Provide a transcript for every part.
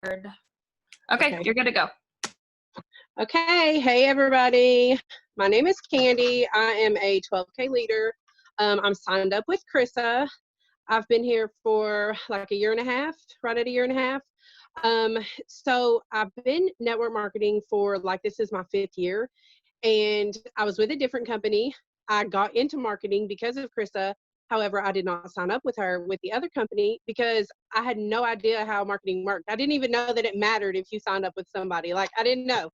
Okay, Okay. you're good to go. Okay. Hey, everybody. My name is Candy. I am a 12K leader. I'm signed up with Krissa. I've been here for like a year and a half, right at a year and a half. So I've been network marketing for like, this is my 5th year. And I was with a different company. I got into marketing because of Krissa. However, I did not sign up with her with the other company because I had no idea how marketing worked. I didn't even know that it mattered if you signed up with somebody. Like, I didn't know.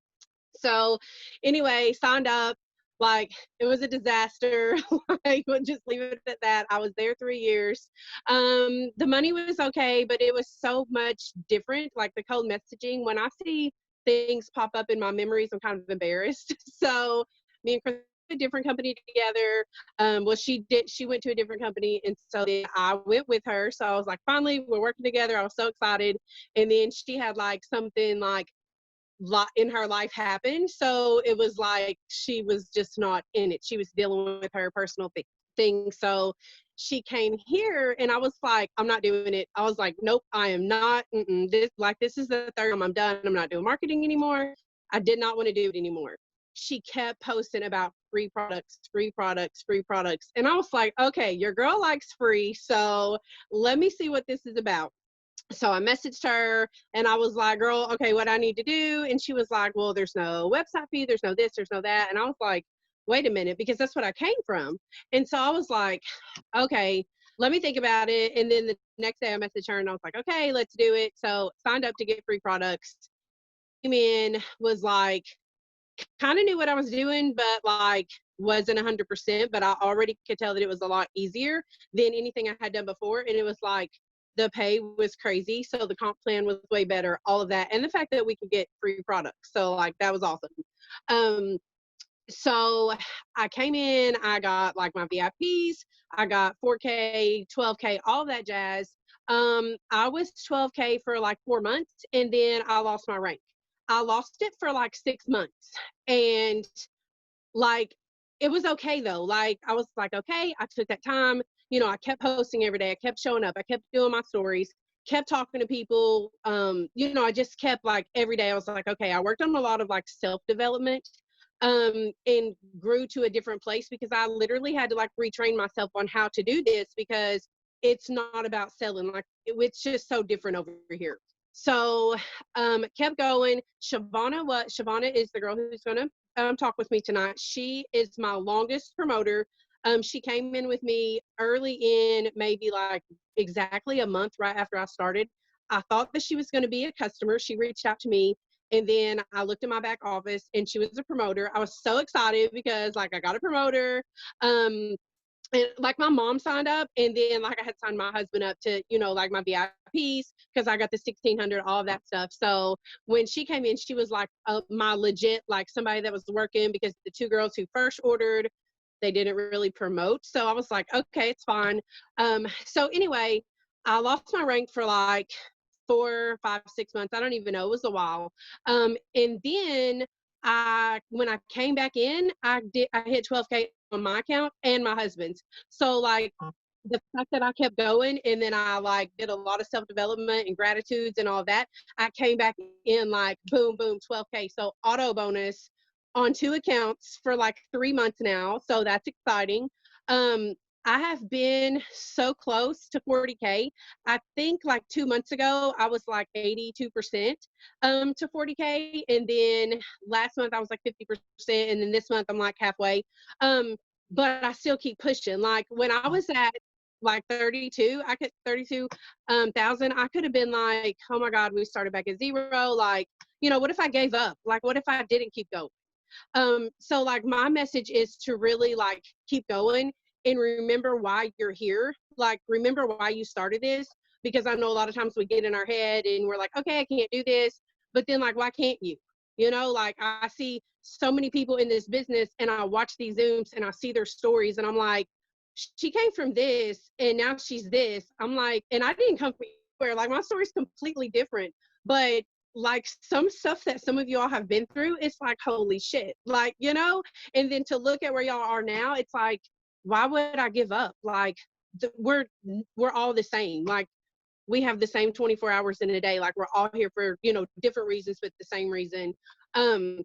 So anyway, signed up, like it was a disaster. Like, we'll just leave it at that. I was there 3 years. The money was okay, but it was so much different. Like the cold messaging, when I see things pop up in my memories, I'm kind of embarrassed. So me and Chris, a different company together. Well, she went to a different company, and so then I went with her. So I was like, finally we're working together. I was so excited. And then she had like something like in her life happened. So it was like she was just not in it. She was dealing with her personal thing. So she came here, and I was like, I'm not doing it. I was like, nope, I am not. This is the third time I'm done. I'm not doing marketing anymore. I did not want to do it anymore. She kept posting about free products, free products, free products. And I was like, okay, your girl likes free. So let me see what this is about. So I messaged her and I was like, girl, okay, what I need to do. And she was like, well, there's no website fee, there's no this, there's no that. And I was like, wait a minute, because that's what I came from. And so I was like, okay, let me think about it. And then the next day I messaged her and I was like, okay, let's do it. So signed up to get free products. Came in, was like, kind of knew what I was doing, but like wasn't 100%, but I already could tell that it was a lot easier than anything I had done before. And it was like, the pay was crazy. So the comp plan was way better, all of that. And the fact that we could get free products. So like, that was awesome. Um, so I came in, I got like my VIPs, I got 4K, 12K, all that jazz. I was 12K for like 4 months, and then I lost my rank. I lost it for like 6 months. And like, it was okay though. Like, I was like, okay, I took that time. I kept posting every day. I kept showing up. I kept doing my stories, kept talking to people. I just kept like every day. I was like, okay, I worked on a lot of like self-development, and grew to a different place because I literally had to like retrain myself on how to do this because it's not about selling. Like, it's just so different over here. So kept going. Shavonna is the girl who's gonna talk with me tonight. She is my longest promoter. She came in with me early in, maybe like exactly a month right after I started. I thought that she was going to be a customer. She reached out to me, and then I looked in my back office and she was a promoter. I was so excited because like I got a promoter. And like my mom signed up, and then like I had signed my husband up to, like my VIPs because I got the 1600, all of that stuff. So when she came in, she was like my legit, like somebody that was working, because the two girls who first ordered, they didn't really promote. So I was like, okay, it's fine. So anyway, I lost my rank for like 4, 5, 6 months. I don't even know. It was a while. And then when I came back in, I hit 12K on my account and my husband's. So like the fact that I kept going, and then I like did a lot of self-development and gratitudes and all that, I came back in like boom, boom, 12K. So auto bonus on 2 accounts for like 3 months now. So that's exciting. Um, I have been so close to 40K. I think like 2 months ago, I was like 82% to 40K. And then last month I was like 50%. And then this month I'm like halfway. But I still keep pushing. Like when I was at like 32, I could 32,000. I could have been like, oh my God, we started back at zero. Like, what if I gave up? Like, what if I didn't keep going? So like my message is to really like keep going and remember why you're here. Like, remember why you started this, because I know a lot of times we get in our head and we're like, okay, I can't do this. But then like, why can't you? Like I see so many people in this business, and I watch these Zooms and I see their stories, and I'm like, she came from this and now she's this. I'm like, and I didn't come from anywhere. Like, my story's completely different. But like some stuff that some of y'all have been through, it's like, holy shit. Like, and then to look at where y'all are now, it's like, why would I give up? Like, we're all the same. Like, we have the same 24 hours in a day. Like we're all here for, you know, different reasons, but the same reason. Um,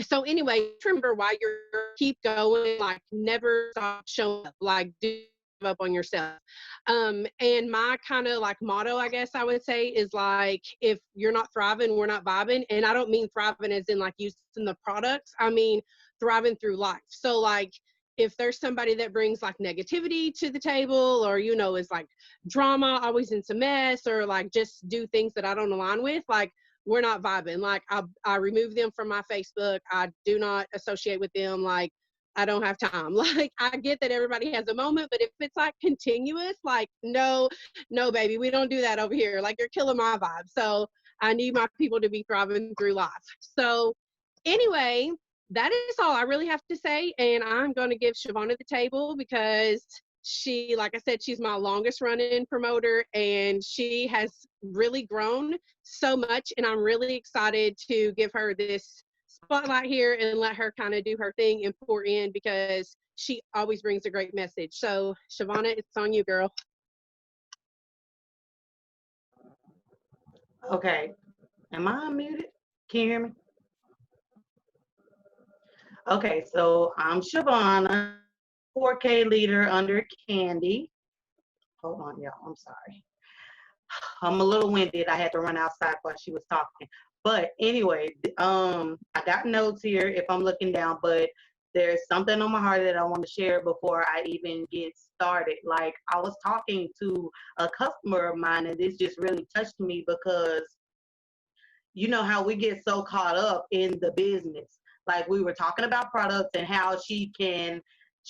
so anyway, remember why you're keep going, like never stop showing up, like do give up on yourself. And my kind of like motto, I guess I would say, is like, if you're not thriving, we're not vibing. And I don't mean thriving as in like using the products. I mean thriving through life. So like if there's somebody that brings like negativity to the table, or you know, is like drama, always into mess, or like just do things that I don't align with, like we're not vibing. Like I remove them from my Facebook. I do not associate with them. Like I don't have time. Like I get that everybody has a moment, but if it's like continuous, like no, no, baby, we don't do that over here. Like you're killing my vibe. So I need my people to be thriving through life. So anyway, that is all I really have to say. And I'm going to give Shavonna the table because she, like I said, she's my longest running promoter, and she has really grown so much. And I'm really excited to give her this spotlight here and let her kind of do her thing and pour in, because she always brings a great message. So Shavonna, it's on you, girl. Okay. Am I unmuted? Can you hear me? Okay, so I'm Shavonna, 4K leader under Candi. Hold on, y'all. I'm sorry. I'm a little winded. I had to run outside while she was talking. But anyway, I got notes here if I'm looking down, but there's something on my heart that I want to share before I even get started. Like I was talking to a customer of mine, and this just really touched me because you know how we get so caught up in the business. Like we were talking about products and how she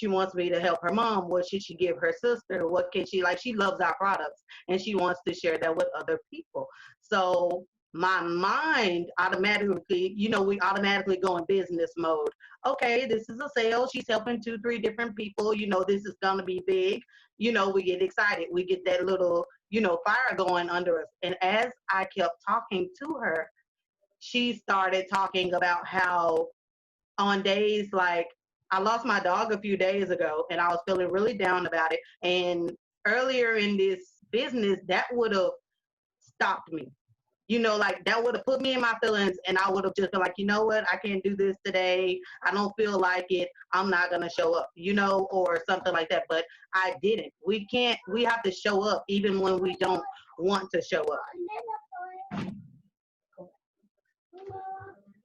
wants me to help her mom. What should she give her sister? What can she, like, she loves our products and she wants to share that with other people. So my mind automatically, you know, we automatically go in business mode. Okay, this is a sale. She's helping 2, 3 different people. You know, this is going to be big. You know, we get excited. We get that little, you know, fire going under us. And as I kept talking to her, she started talking about how on days like I lost my dog a few days ago and I was feeling really down about it. And earlier in this business, that would have stopped me. You know, like that would have put me in my feelings and I would have just been like, you know what, I can't do this today. I don't feel like it. I'm not going to show up, you know, or something like that. But I didn't. We have to show up even when we don't want to show up.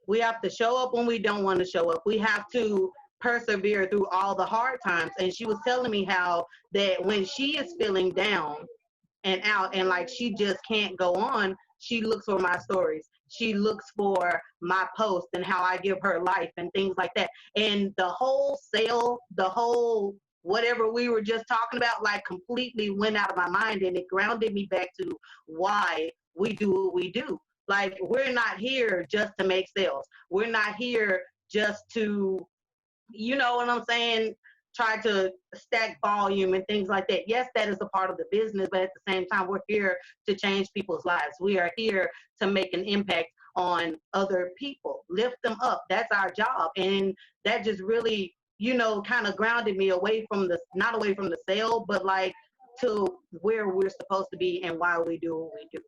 We have to show up when we don't want to show up. We have to persevere through all the hard times. And she was telling me how that when she is feeling down and out and like she just can't go on, she looks for my stories. She looks for my posts and how I give her life and things like that. And the whole sale, the whole whatever we were just talking about, like completely went out of my mind, and it grounded me back to why we do what we do. Like we're not here just to make sales. We're not here just to, you know what I'm saying, try to stack volume and things like that. Yes, that is a part of the business, but at the same time, we're here to change people's lives. We are here to make an impact on other people, lift them up. That's our job. And that just really, you know, kind of grounded me away from the, not away from the sale, but like to where we're supposed to be and why we do what we do.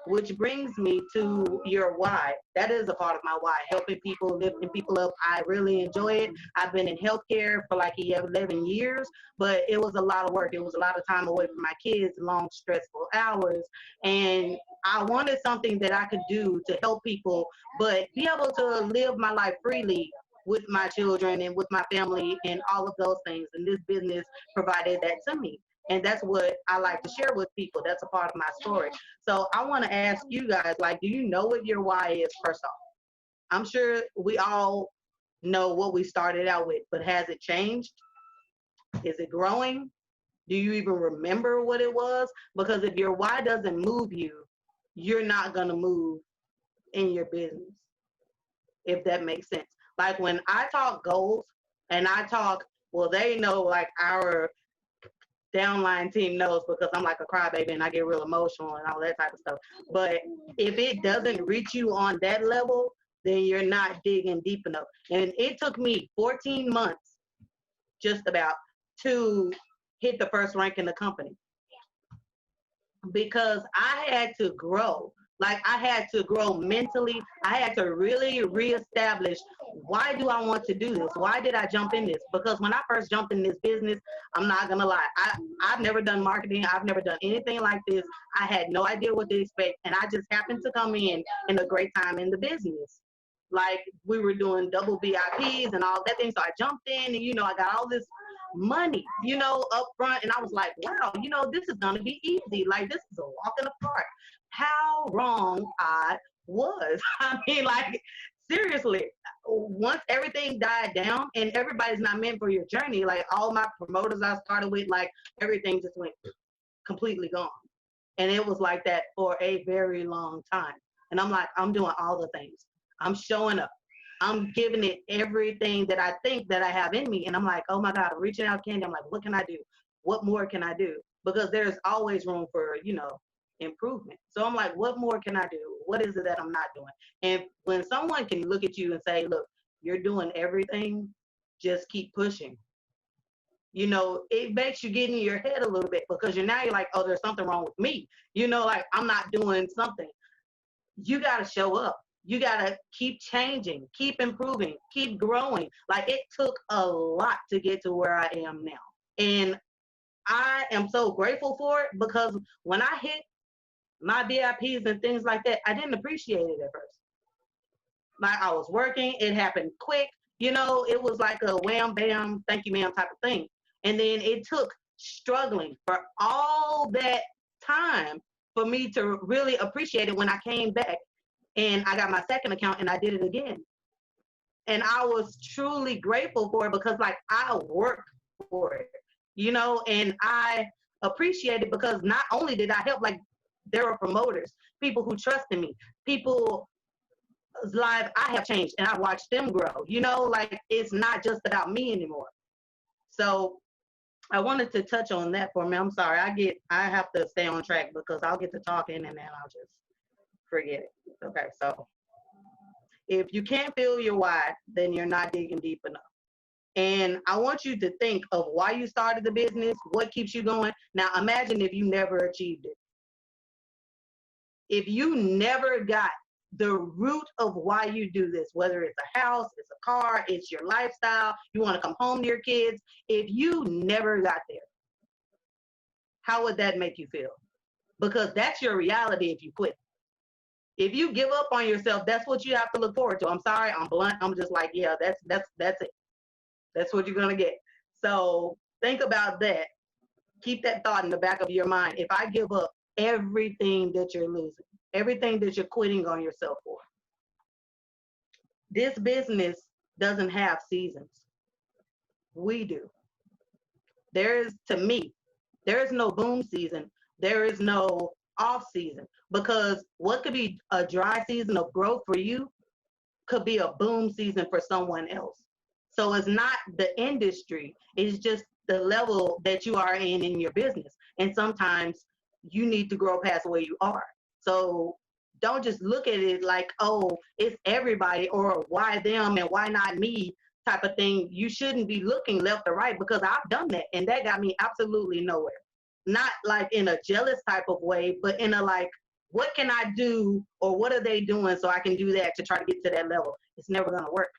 Which brings me to your why. That is a part of my why, helping people, lifting people up. I really enjoy it. I've been in healthcare for like 11 years, but it was a lot of work. It was a lot of time away from my kids, long, stressful hours. And I wanted something that I could do to help people, but be able to live my life freely with my children and with my family and all of those things. And this business provided that to me. And that's what I like to share with people. That's a part of my story. So I want to ask you guys, like, do you know what your why is first off? I'm sure we all know what we started out with, but has it changed? Is it growing? Do you even remember what it was? Because if your why doesn't move you, you're not going to move in your business, if that makes sense. Like when I talk goals and I talk, well, they know like our downline team knows because I'm like a crybaby and I get real emotional and all that type of stuff. But if it doesn't reach you on that level, then you're not digging deep enough. And it took me 14 months just about to hit the first rank in the company. because I had to grow. Like I had to grow mentally. I had to really reestablish, why do I want to do this? Why did I jump in this? Because when I first jumped in this business, I'm not gonna lie, I've never done marketing. I've never done anything like this. I had no idea what to expect, and I just happened to come in a great time in the business. Like we were doing double VIPs and all that thing. So I jumped in, and I got all this money, up front. And I was like, wow, this is going to be easy. Like, this is a walk in the park. How wrong I was. I mean, like, seriously, once everything died down, and everybody's not meant for your journey, like, all my promoters I started with, like, everything just went completely gone. And it was like that for a very long time. And I'm like, I'm doing all the things. I'm showing up. I'm giving it everything that I think that I have in me. And I'm like, oh my God, I'm reaching out, Candi. I'm like, what can I do? What more can I do? Because there's always room for, improvement. So I'm like, what more can I do? What is it that I'm not doing? And when someone can look at you and say, look, you're doing everything, just keep pushing. It makes you get in your head a little bit, because you're like, oh, there's something wrong with me. Like I'm not doing something. You got to show up. You got to keep changing, keep improving, keep growing. Like it took a lot to get to where I am now. And I am so grateful for it, because when I hit my VIPs and things like that, I didn't appreciate it at first. Like I was working, it happened quick. It was like a wham, bam, thank you, ma'am type of thing. And then it took struggling for all that time for me to really appreciate it when I came back and I got my second account and I did it again. And I was truly grateful for it, because like I worked for it, and I appreciate it, because not only did I help, like there were promoters, people who trusted me, people lives I have changed, and I watched them grow, like it's not just about me anymore. So I wanted to touch on that for me. I'm sorry, I have to stay on track, because I'll get to talking and then I'll just forget it. Okay, so if you can't feel your why, then you're not digging deep enough. And I want you to think of why you started the business, what keeps you going. Now imagine if you never achieved it. If you never got the root of why you do this, whether it's a house, it's a car, it's your lifestyle, you want to come home to your kids, if you never got there, how would that make you feel? Because that's your reality if you quit. If you give up on yourself, that's what you have to look forward to. I'm sorry, I'm blunt. I'm just like, yeah, that's it. That's what you're gonna get. So think about that. Keep that thought in the back of your mind. If I give up everything that you're losing, everything that you're quitting on yourself for, this business doesn't have seasons. We do. To me, there is no boom season. There is no off season, because what could be a dry season of growth for you could be a boom season for someone else. So it's not the industry, it's just the level that you are in your business. And sometimes you need to grow past where you are. So don't just look at it like, oh, it's everybody, or why them and why not me type of thing. You shouldn't be looking left or right, because I've done that and that got me absolutely nowhere. Not like in a jealous type of way, but in a like, what can I do, or what are they doing so I can do that to try to get to that level? It's never going to work,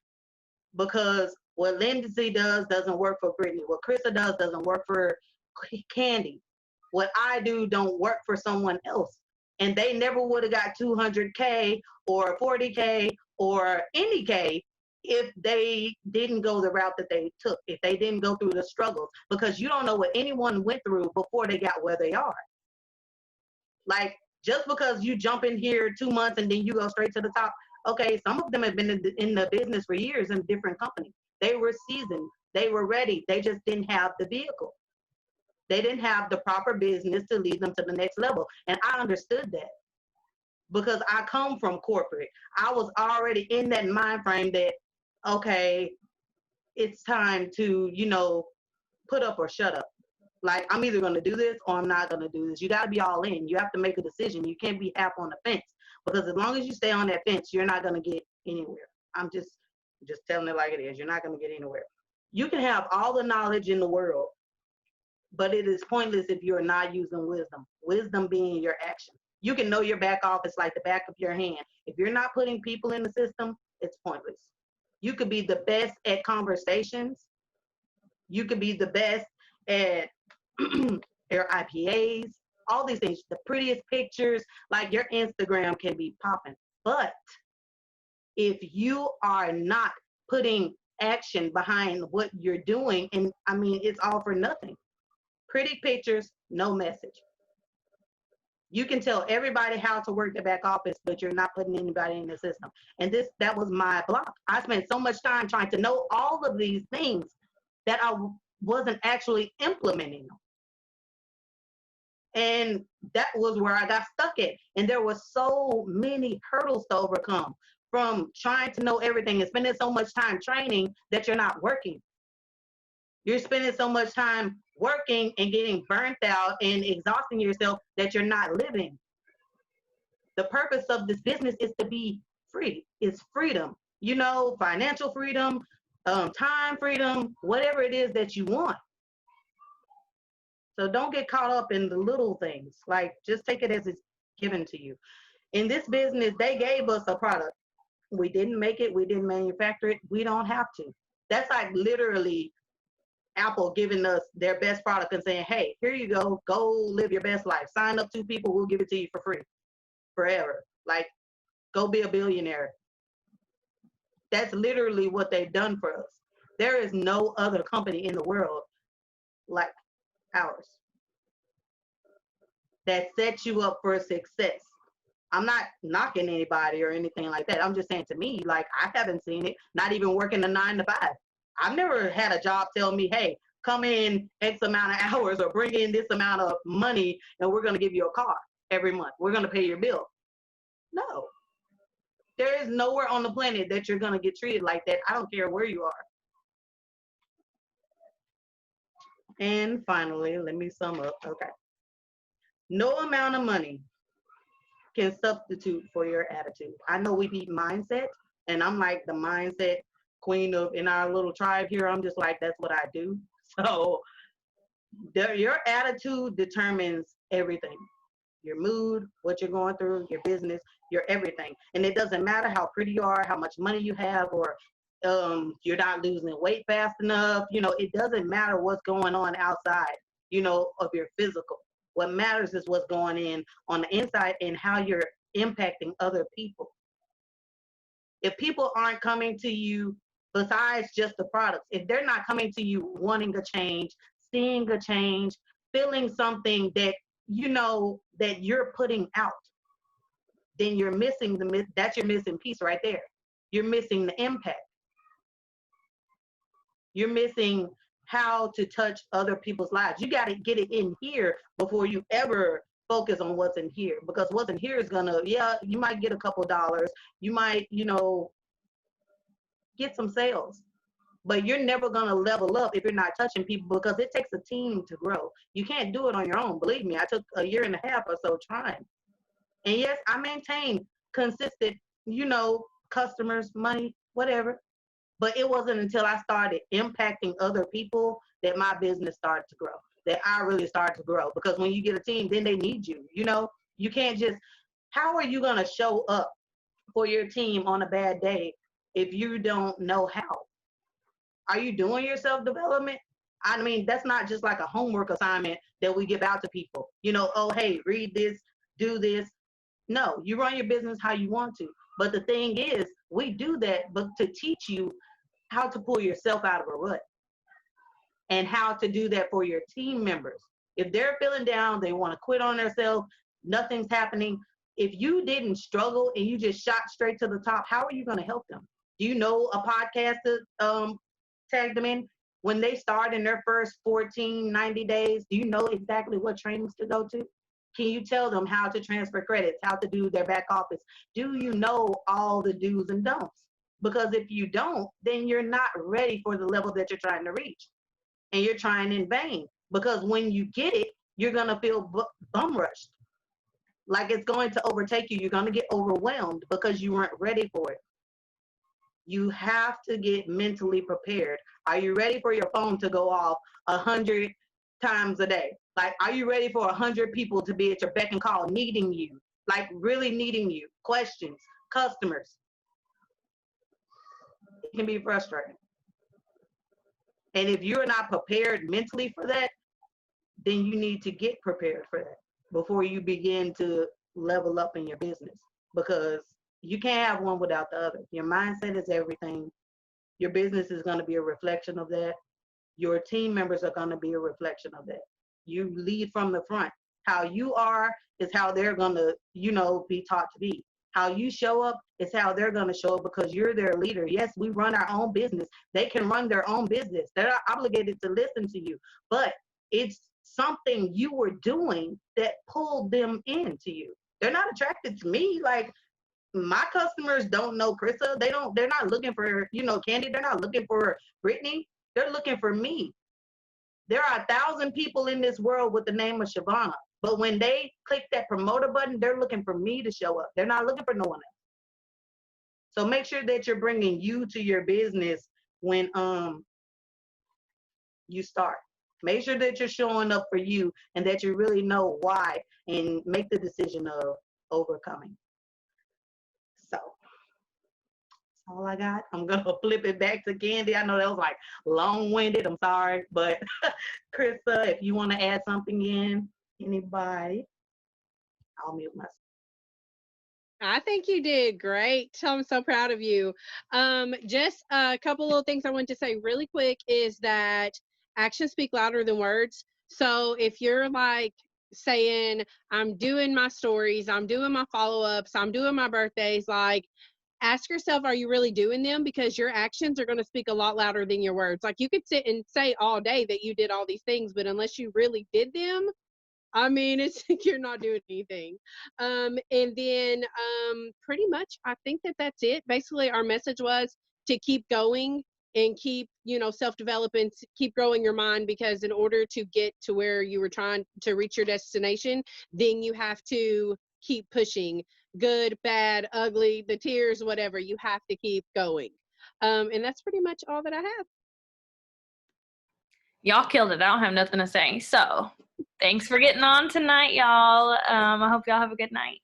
because what Lindsay does doesn't work for Brittany. What Krista does doesn't work for Candi. What I do don't work for someone else. And they never would have got 200K or 40K or any K if they didn't go the route that they took, if they didn't go through the struggles, because you don't know what anyone went through before they got where they are. Like, just because you jump in here 2 months and then you go straight to the top, okay, some of them have been in the business for years in different companies. They were seasoned, they were ready, they just didn't have the vehicle. They didn't have the proper business to lead them to the next level. And I understood that, because I come from corporate. I was already in that mind frame that, okay, it's time to, put up or shut up. Like, I'm either going to do this or I'm not going to do this. You got to be all in. You have to make a decision. You can't be half on the fence, because as long as you stay on that fence, you're not going to get anywhere. I'm just telling it like it is. You're not going to get anywhere. You can have all the knowledge in the world, but it is pointless if you're not using wisdom. Wisdom being your action. You can know your back office like the back of your hand. If you're not putting people in the system, it's pointless. You could be the best at conversations. You could be the best at your IPAs, all these things, the prettiest pictures, like your Instagram can be popping. But if you are not putting action behind what you're doing, and I mean, it's all for nothing. Pretty pictures, no message. You can tell everybody how to work the back office, but you're not putting anybody in the system. And that was my block. I spent so much time trying to know all of these things that I wasn't actually implementing them. And that was where I got stuck at. And there were so many hurdles to overcome from trying to know everything and spending so much time training that you're not working. You're spending so much time working and getting burnt out and exhausting yourself that you're not living. The purpose of this business is to be free. It's freedom, you know, financial freedom, time freedom, whatever it is that you want. So don't get caught up in the little things. Like, just take it as it's given to you. In this business, they gave us a product. We didn't make it. We didn't manufacture it. We don't have to. That's like literally Apple giving us their best product and saying, hey, here you go. Go live your best life. Sign up 2 people. We'll give it to you for free forever. Like, go be a billionaire. That's literally what they've done for us. There is no other company in the world like ours that sets you up for success. I'm not knocking anybody or anything like that. I'm just saying, to me, like, I haven't seen it, not even working a 9 to 5. I've never had a job tell me, hey, come in X amount of hours or bring in this amount of money and we're going to give you a car every month. We're going to pay your bill. No. There is nowhere on the planet that you're going to get treated like that. I don't care where you are. And finally, let me sum up. Okay. No amount of money can substitute for your attitude. I know we need mindset, and I'm like the mindset queen of in our little tribe here. I'm just like, that's what I do. So your attitude determines everything. Your mood, what you're going through, your business, your everything. And it doesn't matter how pretty you are, how much money you have, or you're not losing weight fast enough. You know, it doesn't matter what's going on outside, you know, of your physical. What matters is what's going on the inside and how you're impacting other people. If people aren't coming to you besides just the products, if they're not coming to you wanting a change, seeing a change, feeling something that you know that you're putting out, then you're missing that's your missing piece right there. You're missing the impact. You're missing how to touch other people's lives. You got to get it in here before you ever focus on what's in here, because what's in here is gonna, yeah, you might get a couple dollars, you might, you know, get some sales, but you're never gonna level up if you're not touching people, because it takes a team to grow. You can't do it on your own. Believe me, I took a year and a half or so trying. And yes, I maintained consistent, you know, customers, money, whatever. But it wasn't until I started impacting other people that my business started to grow, that I really started to grow. Because when you get a team, then they need you. You know, you can't just, how are you going to show up for your team on a bad day if you don't know how? Are you doing your self-development? I mean, that's not just like a homework assignment that we give out to people. You know, oh, hey, read this, do this. No, you run your business how you want to. But the thing is, we do that but to teach you how to pull yourself out of a rut and how to do that for your team members. If they're feeling down, they want to quit on themselves, nothing's happening. If you didn't struggle and you just shot straight to the top, how are you going to help them? Do you know a podcast to tag them in? When they start in their first 14, 90 days, do you know exactly what trainings to go to? Can you tell them how to transfer credits, how to do their back office? Do you know all the do's and don'ts? Because if you don't, then you're not ready for the level that you're trying to reach. And you're trying in vain. Because when you get it, you're going to feel bum rushed. Like it's going to overtake you. You're going to get overwhelmed because you weren't ready for it. You have to get mentally prepared. Are you ready for your phone to go off 100 times a day? Like, are you ready for 100 people to be at your beck and call, needing you, like really needing you? Questions, customers. It can be frustrating. And if you're not prepared mentally for that, then you need to get prepared for that before you begin to level up in your business, because you can't have one without the other. Your mindset is everything. Your business is going to be a reflection of that. Your team members are going to be a reflection of that. You lead from the front. How you are is how they're going to, be taught to be. How you show up is how they're going to show up, because you're their leader. Yes, we run our own business. They can run their own business. They're not obligated to listen to you, but it's something you were doing that pulled them into you. They're not attracted to me. Like, my customers don't know Krista. They're not looking for, Candi. They're not looking for Brittany. They're looking for me. There are 1,000 people in this world with the name of Shavonna. But when they click that promoter button, they're looking for me to show up. They're not looking for no one else. So make sure that you're bringing you to your business when you start. Make sure that you're showing up for you and that you really know why, and make the decision of overcoming. So that's all I got. I'm going to flip it back to Candi. I know that was like long-winded. I'm sorry. But Krista, if you want to add something in, anybody, I'll mute myself. I think you did great. I'm so proud of you. Just a couple little things I want to say really quick is that actions speak louder than words. So if you're like saying, I'm doing my stories, I'm doing my follow-ups, I'm doing my birthdays, like, ask yourself, are you really doing them? Because your actions are going to speak a lot louder than your words. Like, you could sit and say all day that you did all these things, but unless you really did them, I mean, it's you're not doing anything. And then pretty much, I think that that's it. Basically, our message was to keep going and keep, self-developing, keep growing your mind, because in order to get to where you were trying to reach your destination, then you have to keep pushing. Good, bad, ugly, the tears, whatever. You have to keep going. And that's pretty much all that I have. Y'all killed it. I don't have nothing to say. So thanks for getting on tonight, y'all. I hope y'all have a good night.